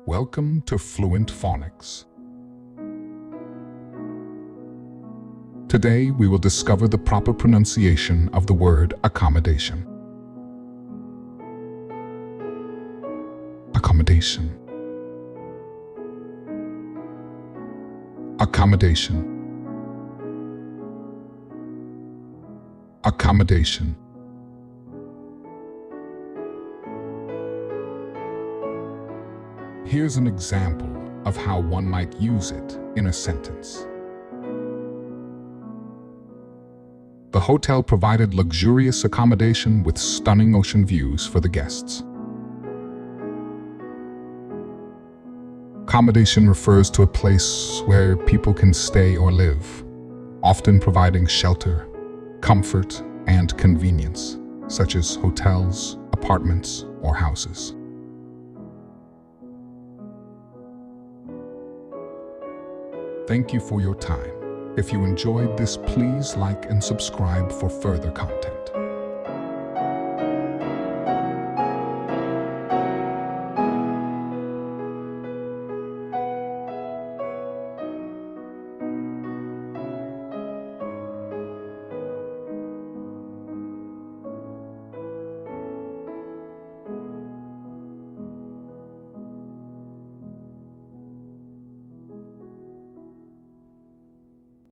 Welcome to Fluent Phonics. Today we will discover the proper pronunciation of the word accommodation. Accommodation. Accommodation. Accommodation. Here's an example of how one might use it in a sentence. The hotel provided luxurious accommodation with stunning ocean views for the guests. Accommodation refers to a place where people can stay or live, often providing shelter, comfort, and convenience, such as hotels, apartments, or houses. Thank you for your time. If you enjoyed this, please like and subscribe for further content.